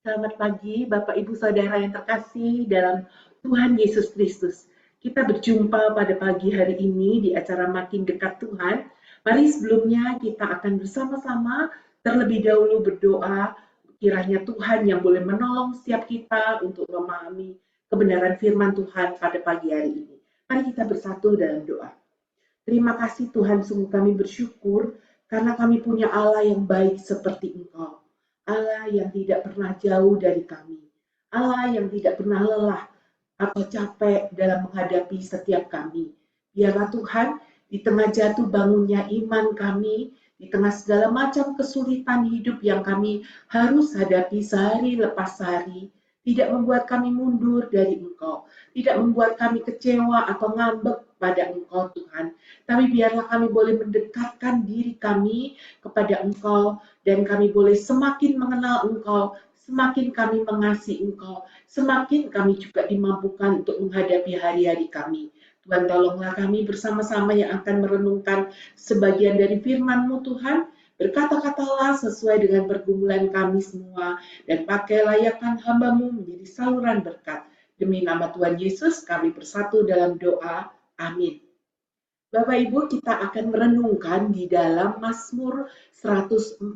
Selamat pagi, Bapak Ibu Saudara yang terkasih dalam Tuhan Yesus Kristus. Kita berjumpa pada pagi hari ini di acara Makin Dekat Tuhan. Mari sebelumnya kita akan bersama-sama terlebih dahulu berdoa, kiranya Tuhan yang boleh menolong setiap kita untuk memahami kebenaran firman Tuhan pada pagi hari ini. Mari kita bersatu dalam doa. Terima kasih Tuhan, sungguh kami bersyukur karena kami punya Allah yang baik seperti Engkau. Allah yang tidak pernah jauh dari kami. Allah yang tidak pernah lelah atau capek dalam menghadapi setiap kami. Biarlah Tuhan, di tengah jatuh bangunnya iman kami, di tengah segala macam kesulitan hidup yang kami harus hadapi sehari lepas sehari, tidak membuat kami mundur dari Engkau, tidak membuat kami kecewa atau ngambek pada Engkau Tuhan. Tapi biarlah kami boleh mendekatkan diri kami kepada Engkau dan kami boleh semakin mengenal Engkau, semakin kami mengasihi Engkau, semakin kami juga dimampukan untuk menghadapi hari-hari kami. Tuhan tolonglah kami bersama-sama yang akan merenungkan sebagian dari firman-Mu Tuhan, berkata-katalah sesuai dengan pergumulan kami semua, dan pakai layakan hamba-Mu menjadi saluran berkat. Demi nama Tuhan Yesus kami bersatu dalam doa. Amin. Bapak Ibu, kita akan merenungkan di dalam Mazmur 143.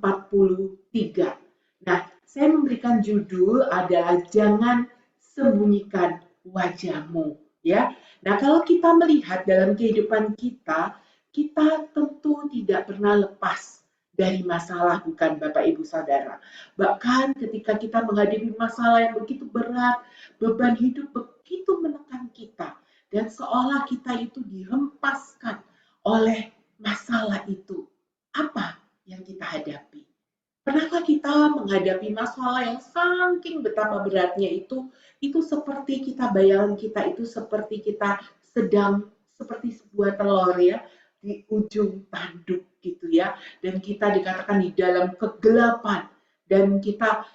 Nah, saya memberikan judul adalah Jangan Sembunyikan Wajahmu. Ya. Nah, kalau kita melihat dalam kehidupan kita, kita tentu tidak pernah lepas dari masalah, bukan Bapak Ibu Saudara. Bahkan ketika kita menghadapi masalah yang begitu berat, beban hidup begitu menekan kita, dan seolah kita itu dihempaskan oleh masalah itu. Apa yang kita hadapi? Pernahkah kita menghadapi masalah yang saking betapa beratnya itu seperti kita bayangan kita itu seperti kita sedang seperti sebuah telur ya di ujung tanduk gitu ya, dan kita dikatakan di dalam kegelapan, dan kita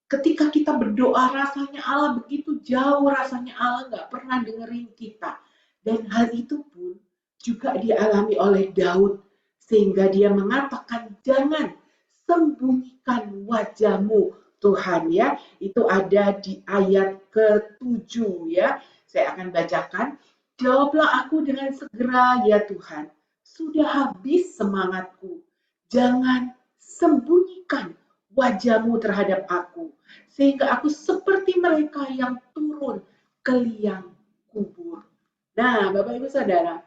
ketika kita berdoa rasanya Allah begitu jauh, rasanya Allah nggak pernah dengerin kita. Dan hal itu pun juga dialami oleh Daud, sehingga dia mengatakan jangan sembunyikan wajahmu Tuhan ya. Itu ada di ayat ke-7 ya. Saya akan bacakan. Jawablah aku dengan segera ya Tuhan. Sudah habis semangatku. Jangan sembunyikan wajahmu terhadap aku, sehingga aku seperti mereka yang turun ke liang kubur. Nah, Bapak Ibu Saudara,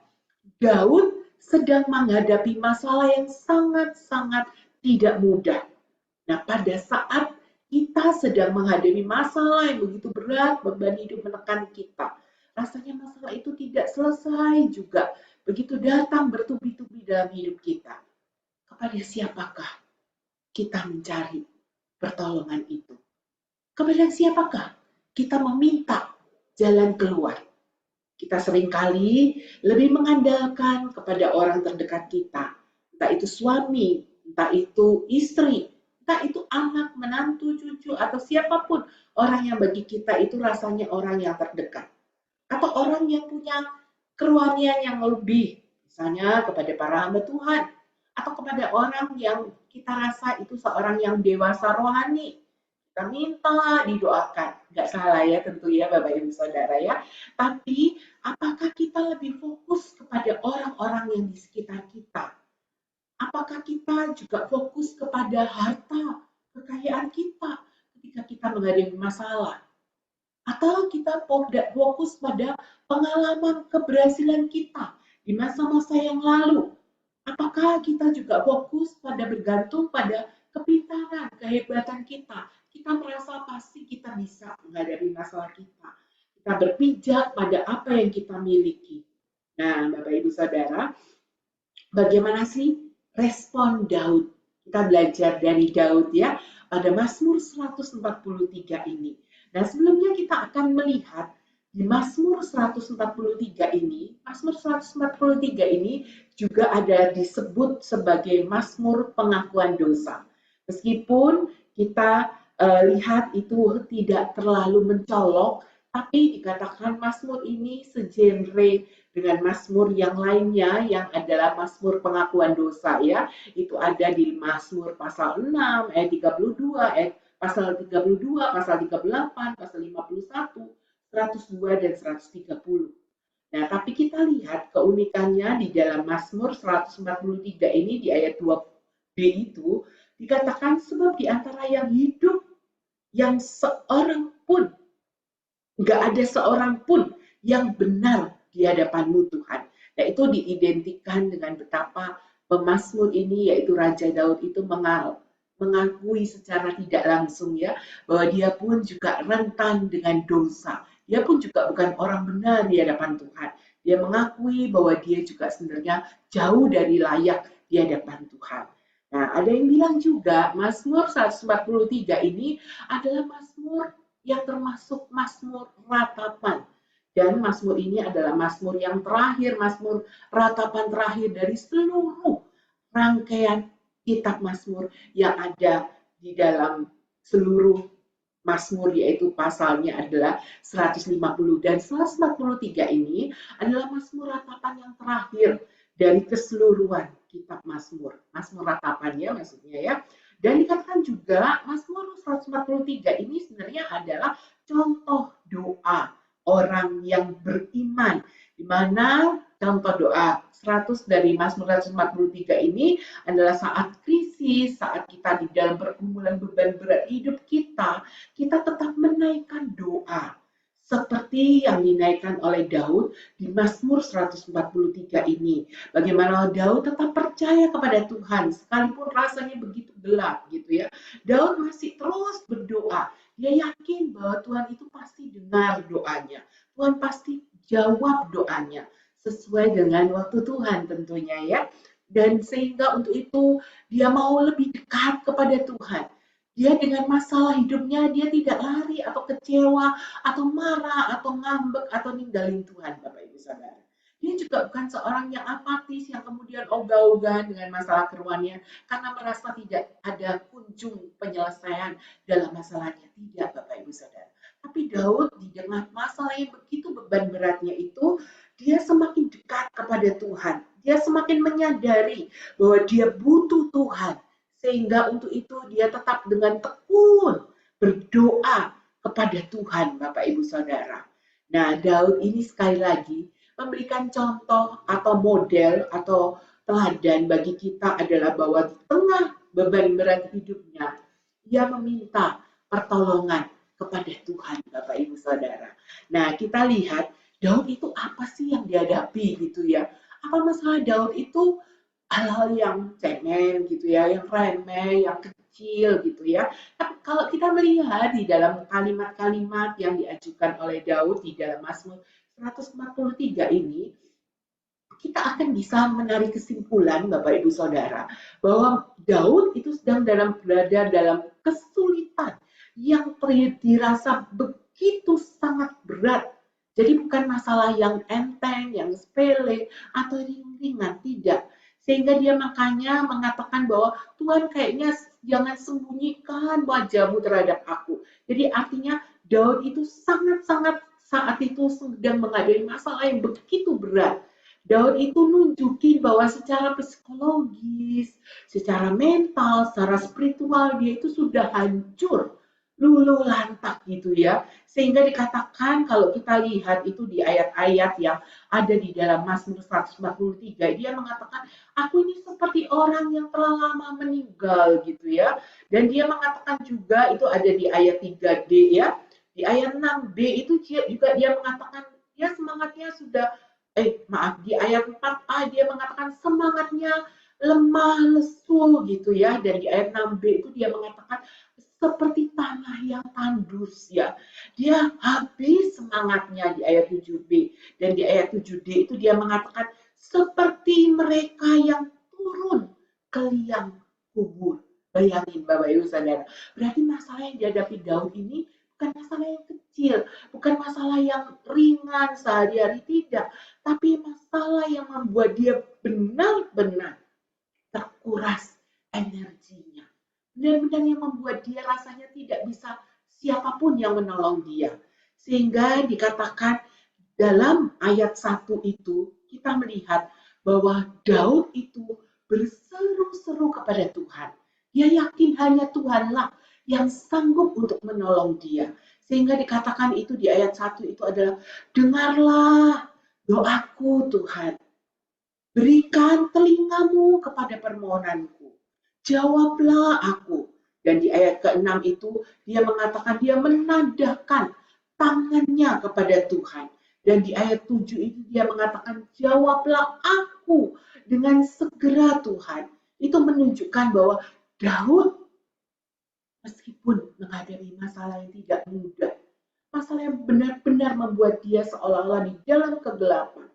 Daud sedang menghadapi masalah yang sangat-sangat tidak mudah. Nah, pada saat kita sedang menghadapi masalah yang begitu berat, beban hidup menekan kita, rasanya masalah itu tidak selesai juga. Begitu datang bertubi-tubi dalam hidup kita, kepada siapakah kita mencari pertolongan itu? Kepada siapakah kita meminta jalan keluar? Kita seringkali lebih mengandalkan kepada orang terdekat kita, entah itu suami, entah itu istri, entah itu anak, menantu, cucu, atau siapapun orang yang bagi kita itu rasanya orang yang terdekat. Atau orang yang punya kerohanian yang lebih, misalnya kepada para hamba Tuhan, atau kepada orang yang kita rasa itu seorang yang dewasa rohani. Kita minta didoakan, nggak salah ya tentu ya Bapak Ibu Saudara ya. Tapi apakah kita lebih fokus kepada orang-orang yang di sekitar kita? Apakah kita juga fokus kepada harta, kekayaan kita ketika kita menghadapi masalah? Atau kita fokus pada pengalaman keberhasilan kita di masa-masa yang lalu? Apakah kita juga fokus pada bergantung pada kepintaran, kehebatan kita? Kita merasa pasti kita bisa menghadapi masalah kita. Kita berpijak pada apa yang kita miliki. Nah, Bapak Ibu Saudara, bagaimana sih respon Daud? Kita belajar dari Daud ya, pada Mazmur 143 ini. Nah, sebelumnya kita akan melihat di Mazmur 143 ini, Mazmur 143 ini juga ada disebut sebagai Mazmur pengakuan dosa. Meskipun kita lihat itu tidak terlalu mencolok, tapi dikatakan Mazmur ini segenre dengan Mazmur yang lainnya yang adalah Mazmur pengakuan dosa ya. Itu ada di Mazmur pasal 6 ayat 32, ayat pasal 32, pasal 38, pasal 51, 102, dan 130. Nah, tapi kita lihat keunikannya di dalam Mazmur 143 ini di ayat 2b itu dikatakan sebab di antara yang hidup yang seorang pun, nggak ada seorang pun yang benar di hadapan-Mu Tuhan. Nah, itu diidentikan dengan betapa pemazmur ini yaitu Raja Daud itu mengakui secara tidak langsung ya bahwa dia pun juga rentan dengan dosa. Dia pun juga bukan orang benar di hadapan Tuhan. Dia mengakui bahwa dia juga sebenarnya jauh dari layak di hadapan Tuhan. Nah, ada yang bilang juga Mazmur 143 ini adalah Mazmur yang termasuk Mazmur ratapan. Dan Mazmur ini adalah Mazmur yang terakhir, Mazmur ratapan terakhir dari seluruh rangkaian kitab Mazmur yang ada di dalam seluruh Mazmur, yaitu pasalnya adalah 150 dan 143 ini adalah Mazmur ratapan yang terakhir dari keseluruhan kitab Mazmur. Mazmur ratapannya maksudnya ya. Dan dikatakan juga Mazmur 143 ini sebenarnya adalah contoh doa orang yang beriman, di mana contoh doa 100 dari Mazmur 143 ini adalah saat krisis, saat kita di dalam pergumulan beban berat hidup kita tetap menaikkan doa. Seperti yang dinaikkan oleh Daud di Mazmur 143 ini. Bagaimana Daud tetap percaya kepada Tuhan, sekalipun rasanya begitu gelap gitu ya. Daud masih terus berdoa. Dia yakin bahwa Tuhan itu pasti dengar doanya. Tuhan pasti jawab doanya sesuai dengan waktu Tuhan tentunya ya. Dan sehingga untuk itu dia mau lebih dekat kepada Tuhan. Dia dengan masalah hidupnya dia tidak lari atau kecewa atau marah atau ngambek atau ninggalin Tuhan, Bapak Ibu Saudara. Dia juga bukan seorang yang apatis yang kemudian ogah-ogahan dengan masalah kerohanian karena merasa tidak ada kunjung penyelesaian dalam masalahnya. Tidak, Bapak Ibu Saudara. Tapi Daud di tengah masalah yang begitu beban beratnya itu, dia semakin dekat kepada Tuhan. Dia semakin menyadari bahwa dia butuh Tuhan. Sehingga untuk itu dia tetap dengan tekun berdoa kepada Tuhan, Bapak Ibu Saudara. Nah, Daud ini sekali lagi memberikan contoh atau model atau teladan bagi kita adalah bahwa di tengah beban berat hidupnya, ia meminta pertolongan kepada Tuhan, Bapak Ibu Saudara. Nah, kita lihat Daud itu apa sih yang dihadapi gitu ya. Apa masalah Daud itu hal-hal yang cemen gitu ya, yang remeh, yang kecil gitu ya. Tapi kalau kita melihat di dalam kalimat-kalimat yang diajukan oleh Daud di dalam Mazmur 143 ini, kita akan bisa menarik kesimpulan Bapak Ibu Saudara bahwa Daud itu sedang berada dalam kesulitan yang dirasa begitu sangat berat. Jadi bukan masalah yang enteng, yang sepele atau ringan, tidak. Sehingga dia makanya mengatakan bahwa Tuhan kayaknya jangan sembunyikan wajahmu terhadap aku. Jadi artinya Daud itu sangat-sangat saat itu sedang menghadapi masalah yang begitu berat. Daud itu nunjukin bahwa secara psikologis, secara mental, secara spiritual dia itu sudah hancur, luluh lantak gitu ya. Sehingga dikatakan kalau kita lihat itu di ayat-ayat yang ada di dalam Mazmur 143, dia mengatakan, aku ini seperti orang yang telah lama meninggal gitu ya. Dan dia mengatakan juga itu ada di ayat 3D ya. Di ayat 6b itu juga dia mengatakan dia semangatnya sudah di ayat 4a dia mengatakan semangatnya lemah lesu gitu ya, dan di ayat 6b itu dia mengatakan seperti tanah yang tandus ya, dia habis semangatnya di ayat 7b, dan di ayat 7d itu dia mengatakan seperti mereka yang turun ke liang kubur. Bayangin Bapak Ibu Saudara, berarti masalah yang dihadapi Daud ini bukan masalah yang kecil, bukan masalah yang ringan sehari-hari, tidak, tapi masalah yang membuat dia benar-benar terkuras energinya. Benar-benar yang membuat dia rasanya tidak bisa siapapun yang menolong dia. Sehingga dikatakan dalam ayat 1 itu kita melihat bahwa Daud itu berseru-seru kepada Tuhan. Dia yakin hanya Tuhanlah yang sanggup untuk menolong dia. Sehingga dikatakan itu di ayat 1 itu adalah, dengarlah doaku Tuhan. Berikan telingamu kepada permohonanku. Jawablah aku. Dan di ayat ke-6 itu dia mengatakan dia menadahkan tangannya kepada Tuhan. Dan di ayat 7 itu dia mengatakan jawablah aku dengan segera Tuhan. Itu menunjukkan bahwa Daud meskipun menghadapi masalah yang tidak mudah, masalah yang benar-benar membuat dia seolah-olah di dalam kegelapan.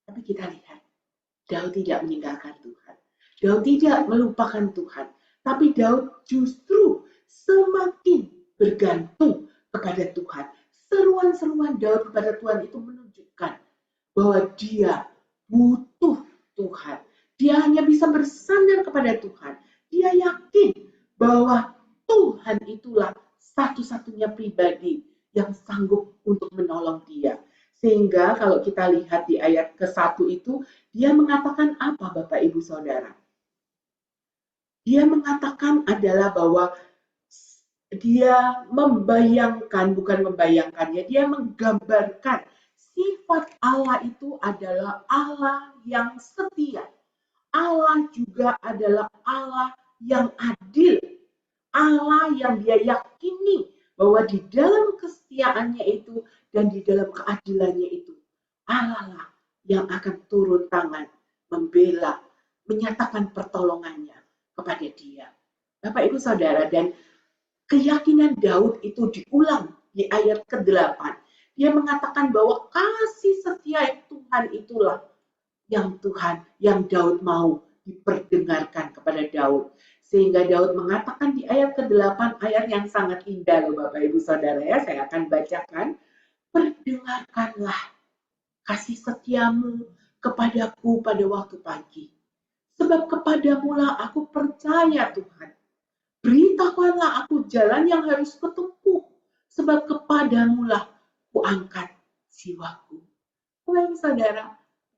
Tapi kita lihat, Daud tidak meninggalkan Tuhan. Daud tidak melupakan Tuhan. Tapi Daud justru semakin bergantung kepada Tuhan. Seruan-seruan Daud kepada Tuhan itu menunjukkan bahwa dia butuh Tuhan. Dia hanya bisa bersandar kepada Tuhan. Dia yakin bahwa Tuhan itulah satu-satunya pribadi yang sanggup untuk menolong dia. Sehingga kalau kita lihat di ayat ke-1 itu, dia mengatakan apa Bapak Ibu Saudara? Dia mengatakan adalah bahwa dia membayangkan, bukan membayangkannya, dia menggambarkan sifat Allah itu adalah Allah yang setia. Allah juga adalah Allah yang adil. Allah yang dia yakini bahwa di dalam kesetiaannya itu dan di dalam keadilannya itu, Allah lah yang akan turun tangan, membela, menyatakan pertolongannya kepada dia. Bapak Ibu Saudara, dan keyakinan Daud itu diulang di ayat ke-8. Dia mengatakan bahwa kasih setia Tuhan itulah yang Daud mau diperdengarkan kepada Daud. Sehingga Daud mengatakan di ayat ke-8, ayat yang sangat indah loh Bapak Ibu Saudara ya, saya akan bacakan. Perdengarkanlah kasih setiamu kepadaku pada waktu pagi. Sebab kepadamu lah aku percaya Tuhan. Beritahukanlah aku jalan yang harus kutempuh. Sebab kepadamu lah kuangkat jiwaku. Bapak Ibu Saudara,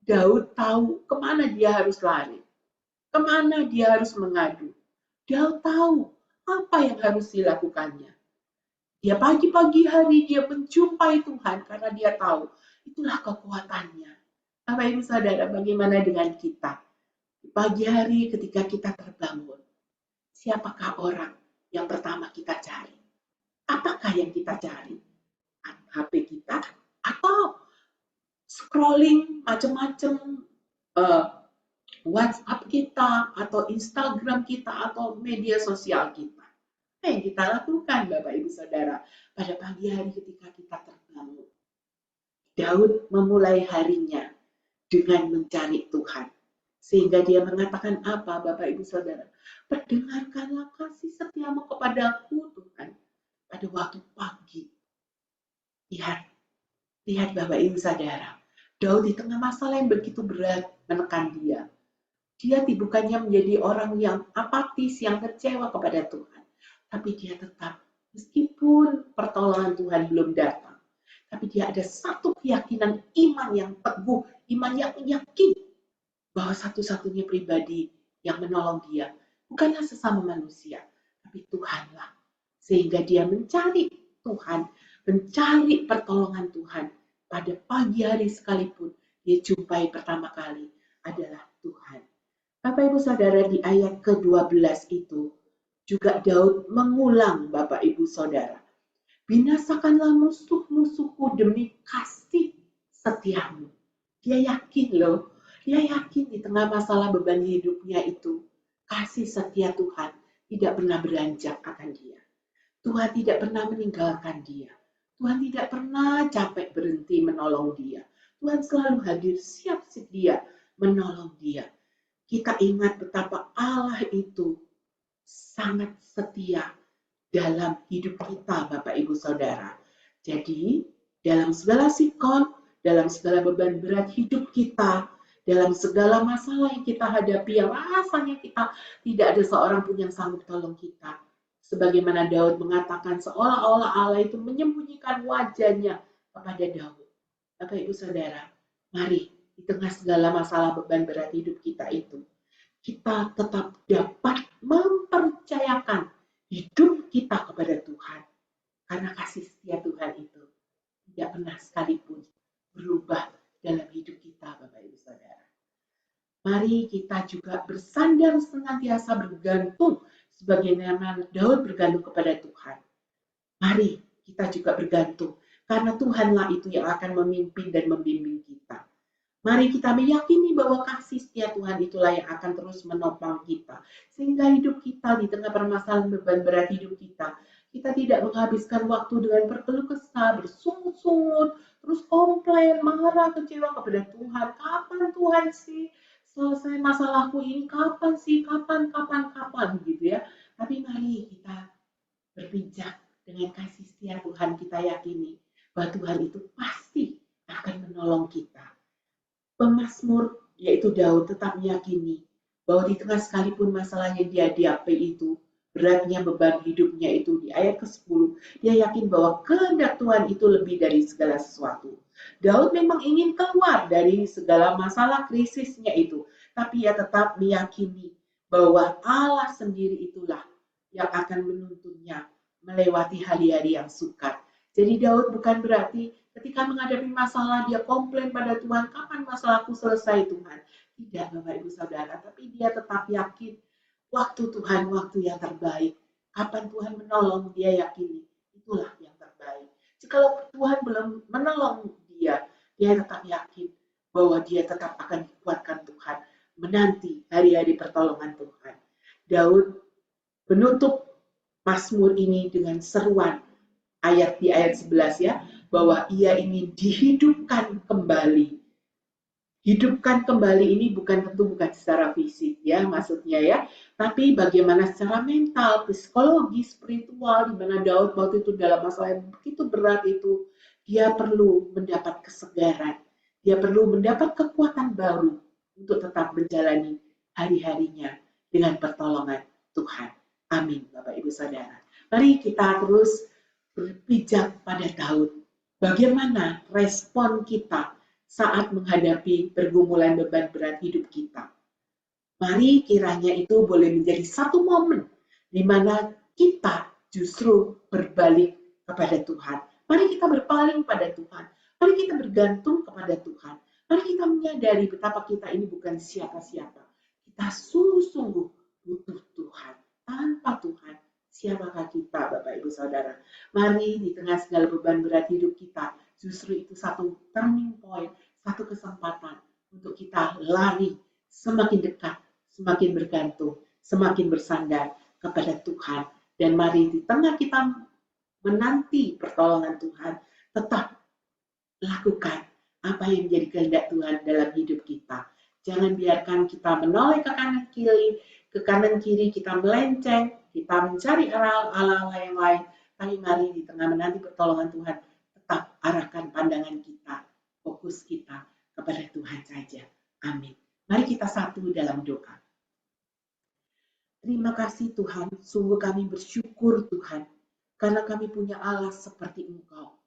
Daud tahu kemana dia harus lari. Kemana dia harus mengadu. Daud tahu apa yang harus dilakukannya. Dia pagi-pagi hari dia menjumpai Tuhan karena dia tahu itulah kekuatannya. Bapak Ibu Saudara, bagaimana dengan kita? Di pagi hari ketika kita terbangun, siapakah orang yang pertama kita cari? Apakah yang kita cari? HP kita atau scrolling macam-macam WhatsApp kita atau Instagram kita atau media sosial kita? Apa yang kita lakukan Bapak Ibu Saudara pada pagi hari ketika kita terbangun? Daud memulai harinya dengan mencari Tuhan. Sehingga dia mengatakan apa Bapak Ibu Saudara? Perdengarkanlah kasih setiamu kepadaku Tuhan pada waktu pagi. Lihat Bapak Ibu Saudara. Daud di tengah masalah yang begitu berat menekan dia. Dia bukannya menjadi orang yang apatis, yang kecewa kepada Tuhan. Tapi dia tetap, meskipun pertolongan Tuhan belum datang, tapi dia ada satu keyakinan iman yang teguh, iman yang yakin bahwa satu-satunya pribadi yang menolong dia bukanlah sesama manusia, tapi Tuhanlah. Sehingga dia mencari Tuhan, mencari pertolongan Tuhan. Pada pagi hari sekalipun, dia jumpai pertama kali adalah Tuhan. Bapak Ibu Saudara, di ayat ke-12 itu, juga Daud mengulang Bapak Ibu Saudara. Binasakanlah musuh-musuhku demi kasih setiamu. Dia yakin loh, dia yakin di tengah masalah beban hidupnya itu, kasih setia Tuhan tidak pernah beranjak akan dia. Tuhan tidak pernah meninggalkan dia. Tuhan tidak pernah capek berhenti menolong dia. Tuhan selalu hadir siap sedia menolong dia. Kita ingat betapa Allah itu sangat setia dalam hidup kita, Bapak Ibu Saudara. Jadi, dalam segala sikon, dalam segala beban berat hidup kita, dalam segala masalah yang kita hadapi, yang rasanya kita tidak ada seorang pun yang sanggup tolong kita. Sebagaimana Daud mengatakan, seolah-olah Allah itu menyembunyikan wajahnya kepada Daud. Bapak Ibu Saudara, mari di tengah segala masalah beban berat hidup kita itu, kita tetap dapat mempercayakan hidup kita kepada Tuhan. Karena kasih setia Tuhan itu tidak pernah sekalipun berubah dalam hidup kita, Bapak Ibu Saudara. Mari kita juga bersandar senantiasa bergantung sebagaimana Daud bergantung kepada Tuhan. Mari kita juga bergantung karena Tuhanlah itu yang akan memimpin dan membimbing kita. Mari kita meyakini bahwa kasih setia Tuhan itulah yang akan terus menopang kita. Sehingga hidup kita di tengah permasalahan beban berat hidup kita tidak menghabiskan waktu dengan berkeluh kesah, bersungut-sungut, terus komplain, marah, kecewa kepada Tuhan. Kapan Tuhan sih selesai masalahku ini? Kapan sih? Kapan gitu ya. Tapi mari kita berpijak dengan kasih setia Tuhan, kita yakini bahwa Tuhan itu pasti akan menolong kita. Pemazmur yaitu Daud tetap meyakini bahwa di tengah sekalipun masalah yang dia hadapi itu, beratnya beban hidupnya itu di ayat ke-10, dia yakin bahwa kehendak Tuhan itu lebih dari segala sesuatu. Daud memang ingin keluar dari segala masalah krisisnya itu, tapi ia tetap meyakini bahwa Allah sendiri itulah yang akan menuntunnya melewati hari-hari yang sukar. Jadi Daud bukan berarti ketika menghadapi masalah dia komplain pada Tuhan, kapan masalahku selesai Tuhan? Tidak Bapak Ibu Saudara, tapi dia tetap yakin waktu Tuhan waktu yang terbaik. Kapan Tuhan menolong, dia yakini itulah yang terbaik. Jika Tuhan belum menolong dia tetap yakin bahwa dia tetap akan dikuatkan Tuhan menanti hari-hari pertolongan Tuhan. Daud menutup Mazmur ini dengan seruan di ayat 11 ya, bahwa ia ingin dihidupkan kembali. Hidupkan kembali ini bukan secara fisik ya maksudnya ya, tapi bagaimana secara mental, psikologi, spiritual, di mana Daud waktu itu dalam masalah yang begitu berat itu, dia perlu mendapat kesegaran, dia perlu mendapat kekuatan baru untuk tetap menjalani hari-harinya dengan pertolongan Tuhan. Amin, Bapak Ibu Saudara. Mari kita terus berpijak pada Daud. Bagaimana respon kita saat menghadapi pergumulan beban berat hidup kita? Mari kiranya itu boleh menjadi satu momen di mana kita justru berbalik kepada Tuhan. Mari kita berpaling pada Tuhan. Mari kita bergantung kepada Tuhan. Mari kita menyadari betapa kita ini bukan siapa-siapa. Kita sungguh-sungguh butuh Tuhan. Tanpa Tuhan, siapakah kita, Bapak Ibu Saudara? Mari di tengah segala beban berat hidup kita, justru itu satu turning point, satu kesempatan untuk kita lari semakin dekat, semakin bergantung, semakin bersandar kepada Tuhan. Dan mari di tengah kita menanti pertolongan Tuhan, tetap lakukan apa yang menjadi kehendak Tuhan dalam hidup kita. Jangan biarkan kita menoleh ke kanan kiri kita melenceng, kita mencari hal-hal yang lain. Tapi mari di tengah menanti pertolongan Tuhan, tetap arahkan pandangan kita, fokus kita kepada Tuhan saja. Amin. Mari kita satu dalam doa. Terima kasih Tuhan, sungguh kami bersyukur Tuhan, karena kami punya Allah seperti Engkau.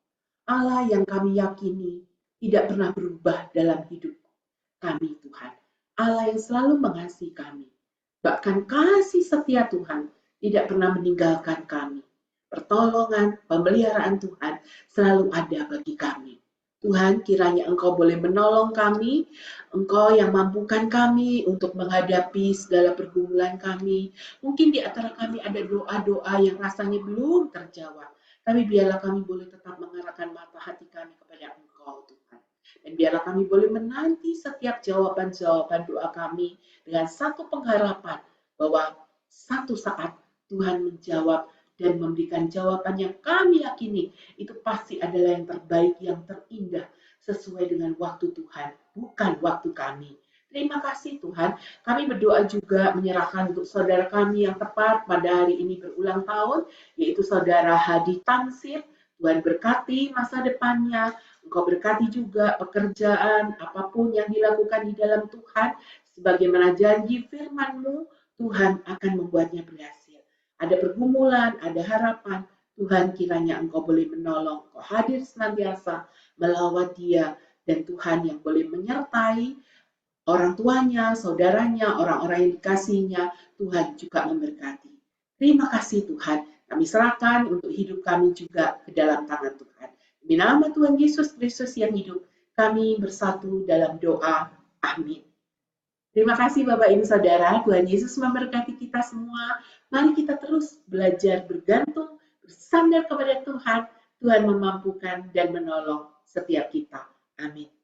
Allah yang kami yakini tidak pernah berubah dalam hidup kami Tuhan. Allah yang selalu mengasihi kami. Bahkan kasih setia Tuhan tidak pernah meninggalkan kami. Pertolongan, pemeliharaan Tuhan selalu ada bagi kami. Tuhan, kiranya Engkau boleh menolong kami, Engkau yang mampukan kami untuk menghadapi segala pergumulan kami. Mungkin di antara kami ada doa-doa yang rasanya belum terjawab, tapi biarlah kami boleh tetap mengarahkan mata hati kami kepada Engkau, Tuhan. Dan biarlah kami boleh menanti setiap jawaban-jawaban doa kami dengan satu pengharapan bahwa satu saat Tuhan menjawab dan memberikan jawaban yang kami yakini itu pasti adalah yang terbaik, yang terindah sesuai dengan waktu Tuhan, bukan waktu kami. Terima kasih Tuhan. Kami berdoa juga menyerahkan untuk saudara kami yang tepat pada hari ini berulang tahun, yaitu saudara Hadi Tamsir. Tuhan berkati masa depannya, Engkau berkati juga pekerjaan, apapun yang dilakukan di dalam Tuhan, sebagaimana janji firman-Mu, Tuhan akan membuatnya berhasil. Ada pergumulan, ada harapan, Tuhan kiranya Engkau boleh menolong, Engkau hadir senantiasa melawat dia, dan Tuhan yang boleh menyertai orang tuanya, saudaranya, orang-orang yang dikasihinya, Tuhan juga memberkati. Terima kasih Tuhan. Kami serahkan untuk hidup kami juga ke dalam tangan Tuhan. Demi nama Tuhan Yesus Kristus yang hidup, kami bersatu dalam doa. Amin. Terima kasih Bapak Ibu Saudara, Tuhan Yesus memberkati kita semua. Mari kita terus belajar bergantung, bersandar kepada Tuhan. Tuhan memampukan dan menolong setiap kita. Amin.